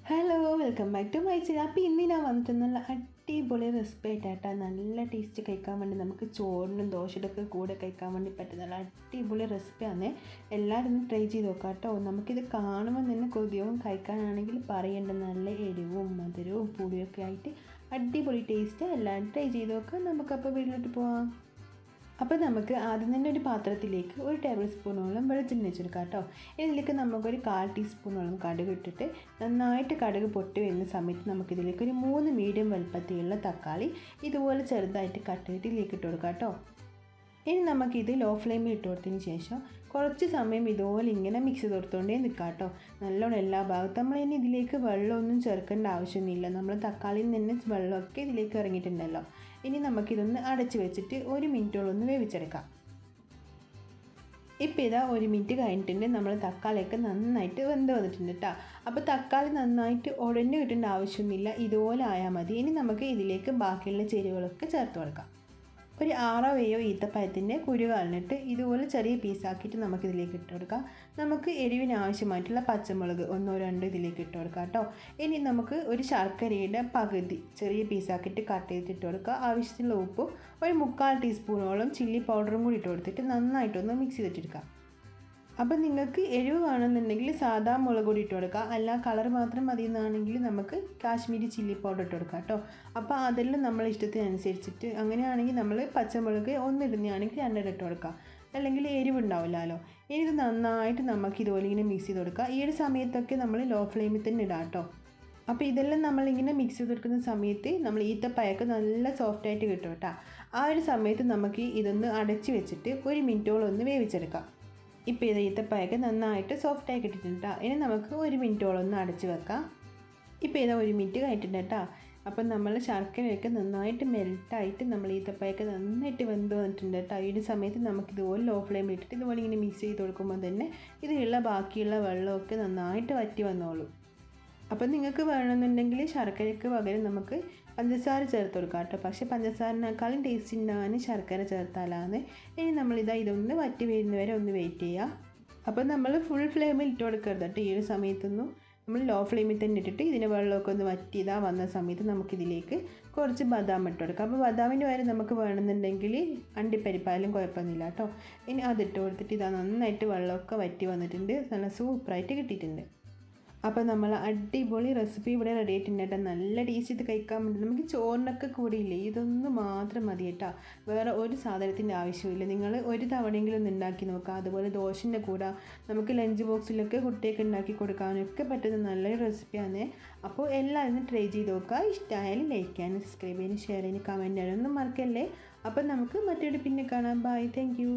Hello welcome back to my channel. അപ്പോൾ ഇന്ന് ഞാൻ വന്നിട്ട് നല്ല അടിപൊളി റെസിപ്പി ആയിട്ടാ. നല്ല ടേസ്റ്റ് കഴിക്കാൻ വേണ്ടി നമുക്ക് ചോറിനും ദോശയുടെയൊക്കെ കൂടെ കഴിക്കാൻ വേണ്ടി പറ്റുന്ന നല്ല അടിപൊളി റെസിപ്പിയാണ്. എല്ലാവരും ഒന്ന് ട്രൈ ചെയ്ത് നോക്കാം കേട്ടോ. നമുക്കിത് കാണുമ്പോൾ തന്നെ കൊതിയാവും. കഴിക്കാനാണെങ്കിൽ പറയേണ്ട നല്ല എരിവും മധുരവും പുളിയൊക്കെ ആയിട്ട് അടിപൊളി ടേസ്റ്റ്. എല്ലാവരും ട്രൈ ചെയ്ത് നോക്കാം. നമുക്കപ്പോൾ വീട്ടിലോട്ട് പോവാം. അപ്പോൾ നമുക്ക് ആദ്യം തന്നെ ഒരു പാത്രത്തിലേക്ക് 1 ടേബിൾ സ്പൂണോളം വെളിച്ചെണ്ണ വെച്ചെടുക്കാം കേട്ടോ. ഇതിലേക്ക് നമുക്കൊരു 1/4 ടീസ്പൂണോളം കടുക് ഇട്ടിട്ട് നന്നായിട്ട് കടുക് പൊട്ടി വരുന്ന സമയത്ത് നമുക്കിതിലേക്ക് ഒരു 3 മീഡിയം വലുപ്പത്തിലുള്ള തക്കാളി ഇതുപോലെ ചെറുതായിട്ട് കട്ട് ചെയ്തിട്ട് ഇതിലേക്ക് ഇട്ട് കൊടുക്കാം കേട്ടോ. ഇനി നമുക്കിത് ലോ ഫ്ലെയിമിൽ ഇട്ട് കൊടുത്തതിന് ശേഷം കുറച്ച് സമയം ഇതുപോലെ ഇങ്ങനെ മിക്സ് ചെയ്ത് കൊടുത്തുകൊണ്ടേ നിൽക്കാം കേട്ടോ. നല്ലോണം എല്ലാ ഭാഗത്തും നമ്മൾ ഇനി ഇതിലേക്ക് വെള്ളമൊന്നും ചേർക്കേണ്ട ആവശ്യമൊന്നുമില്ല. നമ്മൾ തക്കാളിയിൽ നിന്ന് വെള്ളമൊക്കെ ഇതിലേക്ക് ഇറങ്ങിയിട്ടുണ്ടല്ലോ. ഇനി നമുക്കിതൊന്ന് അടച്ച് വെച്ചിട്ട് 1 മിനിറ്റോളൊന്ന് വേവിച്ചെടുക്കാം. ഇപ്പോൾ ഇതാ 1 മിനിറ്റ് കഴിഞ്ഞിട്ടുണ്ട്. നമ്മൾ തക്കാളിയൊക്കെ നന്നായിട്ട് വെന്ത് വന്നിട്ടുണ്ട് കേട്ടോ. അപ്പോൾ തക്കാളി നന്നായിട്ട് ഉടഞ്ഞു കിട്ടേണ്ട ആവശ്യമൊന്നുമില്ല. ഇതുപോലെ ആയാൽ മതി. ഇനി നമുക്ക് ഇതിലേക്ക് ബാക്കിയുള്ള ചേരുവകളൊക്കെ ചേർത്ത് കൊടുക്കാം. ഒരു 6 ഈത്തപ്പഴത്തിൻ്റെ കുരു കളഞ്ഞിട്ട് ഇതുപോലെ ചെറിയ പീസാക്കിയിട്ട് നമുക്കിതിലേക്ക് ഇട്ട് കൊടുക്കാം. നമുക്ക് എരിവിന് ആവശ്യമായിട്ടുള്ള പച്ചമുളക് 1-2 ഇതിലേക്ക് ഇട്ട് കൊടുക്കാം കേട്ടോ. ഇനി നമുക്ക് ഒരു ശർക്കരയുടെ പകുതി ചെറിയ പീസാക്കിയിട്ട് കട്ട് ചെയ്തിട്ട് ഇട്ട് കൊടുക്കുക. ആവശ്യത്തിനുള്ള ഉപ്പും ഒരു 1/4 ടീസ്പൂണോളം ചില്ലി പൗഡറും കൂടി ഇട്ട് കൊടുത്തിട്ട് നന്നായിട്ടൊന്ന് മിക്സ് ചെയ്തിട്ടെടുക്കാം. അപ്പോൾ നിങ്ങൾക്ക് എരിവ് വേണമെന്നുണ്ടെങ്കിൽ സാധാ മുളക് പൊടി ഇട്ട് കൊടുക്കുക. അല്ല കളർ മാത്രം മതി എന്നാണെങ്കിൽ നമുക്ക് കാശ്മീരി ചില്ലി പൗഡർ ഇട്ട് കൊടുക്കാം കേട്ടോ. അപ്പോൾ അതെല്ലാം നമ്മൾ ഇഷ്ടത്തിനനുസരിച്ചിട്ട് അങ്ങനെയാണെങ്കിൽ നമ്മൾ പച്ചമുളക് 1 ഇടുന്നതാണെങ്കിൽ 2 ഇട്ട് കൊടുക്കാം. അല്ലെങ്കിൽ എരിവ് ഉണ്ടാവില്ലല്ലോ. ഇനി ഇത് നന്നായിട്ട് നമുക്ക് ഇതുപോലെ ഇങ്ങനെ മിക്സ് ചെയ്ത് കൊടുക്കുക. ഈ ഒരു സമയത്തൊക്കെ നമ്മൾ ലോ ഫ്ലെയിമിൽ തന്നെ ഇടാം കേട്ടോ. അപ്പോൾ ഇതെല്ലാം നമ്മളിങ്ങനെ മിക്സ് ചെയ്ത് കൊടുക്കുന്ന സമയത്ത് നമ്മൾ ഈത്തപ്പഴമൊക്കെ നല്ല സോഫ്റ്റായിട്ട് കിട്ടും കേട്ടോ. ആ ഒരു സമയത്ത് നമുക്ക് ഇതൊന്ന് അടച്ച് വെച്ചിട്ട് 1 മിനിറ്റോളം ഒന്ന് വേവിച്ചെടുക്കാം. ഇപ്പോൾ ഇത് ഈത്തപ്പഴമൊക്കെ നന്നായിട്ട് സോഫ്റ്റായി കിട്ടിയിട്ടുണ്ട്. ഇനി നമുക്ക് 1 മിനിറ്റോളം ഒന്ന് അടച്ച് വെക്കാം. ഇപ്പോൾ ഇത് 1 മിനിറ്റ് കഴിഞ്ഞിട്ടുണ്ട് കേട്ടോ. അപ്പം നമ്മൾ ശർക്കരയൊക്കെ നന്നായിട്ട് മെൽട്ടായിട്ട് നമ്മൾ ഈത്തപ്പഴമൊക്കെ നന്നായിട്ട് വെന്ത് വന്നിട്ടുണ്ട് കേട്ടോ. ഈ ഒരു സമയത്ത് നമുക്കിതുപോലെ ലോ ഫ്ലെയിമിൽ ഇട്ടിട്ട് ഇതുപോലെ ഇങ്ങനെ മിക്സ് ചെയ്ത് കൊടുക്കുമ്പോൾ തന്നെ ഇതിലുള്ള ബാക്കിയുള്ള വെള്ളമൊക്കെ നന്നായിട്ട് വറ്റി വന്നോളൂ. അപ്പം നിങ്ങൾക്ക് വേണമെന്നുണ്ടെങ്കിൽ ശർക്കരയ്ക്ക് പകരം നമുക്ക് പഞ്ചസാര ചേർത്ത് കൊടുക്കാം കേട്ടോ. പക്ഷേ പഞ്ചസാരനേക്കാളും ടേസ്റ്റ് ഉണ്ടാകാൻ ശർക്കര ചേർത്താലാണ്. ഇനി ഇതൊന്ന് വറ്റി വരുന്നവരെ ഒന്ന് വെയിറ്റ് ചെയ്യുക. അപ്പോൾ നമ്മൾ ഫുൾ ഫ്ലെയിമിൽ ഇട്ട് കൊടുക്കരുത് കേട്ടോ. ഈ ഒരു സമയത്തൊന്നും നമ്മൾ ലോ ഫ്ലെയിമിൽ തന്നെ ഇട്ടിട്ട് ഇതിന് വെള്ളമൊക്കെ ഒന്ന് വറ്റിയതാ വന്ന സമയത്ത് നമുക്കിതിലേക്ക് കുറച്ച് ബദാം ഇട്ട് കൊടുക്കാം. അപ്പോൾ ബദാമിന് വരെ നമുക്ക് വേണമെന്നുണ്ടെങ്കിൽ അണ്ടിപ്പരിപ്പായാലും കുഴപ്പമൊന്നുമില്ല കേട്ടോ. ഇനി അതിട്ട് കൊടുത്തിട്ട് ഇതാ നന്നായിട്ട് വെള്ളമൊക്കെ വറ്റി വന്നിട്ടുണ്ട്. നല്ല സൂപ്പറായിട്ട് കിട്ടിയിട്ടുണ്ട്. അപ്പോൾ നമ്മൾ അടിപൊളി റെസിപ്പി ഇവിടെ റെഡി ആയിട്ടുണ്ട് കേട്ടോ. നല്ല ടേസ്റ്റ് ഇത് കഴിക്കാൻ വേണ്ടി നമുക്ക് ചോറിനൊക്കെ കൂടിയില്ലേ ഇതൊന്ന് മാത്രം മതി കേട്ടോ. വേറെ ഒരു സാധനത്തിൻ്റെ ആവശ്യമില്ല. നിങ്ങൾ ഒരു തവണയെങ്കിലും ഒന്ന് ഉണ്ടാക്കി നോക്കുക. അതുപോലെ ദോശൻ്റെ കൂടെ നമുക്ക് ലഞ്ച് ബോക്സിലൊക്കെ കുട്ടിയൊക്കെ ഉണ്ടാക്കി കൊടുക്കാനൊക്കെ പറ്റുന്ന നല്ലൊരു റെസിപ്പിയാണ്. അപ്പോൾ എല്ലാവരും ട്രൈ ചെയ്ത് നോക്കുക. ഇഷ്ടമായാലും ലൈക്ക് ചെയ്യാനും സബ്സ്ക്രൈബ് ചെയ്യാനും ഷെയർ ചെയ്യാനും കമൻറ്റ് ചെയ്യാനൊന്നും മറക്കല്ലേ. അപ്പം നമുക്ക് മറ്റൊരു പിന്നെ കാണാം. ബൈ. Thank you.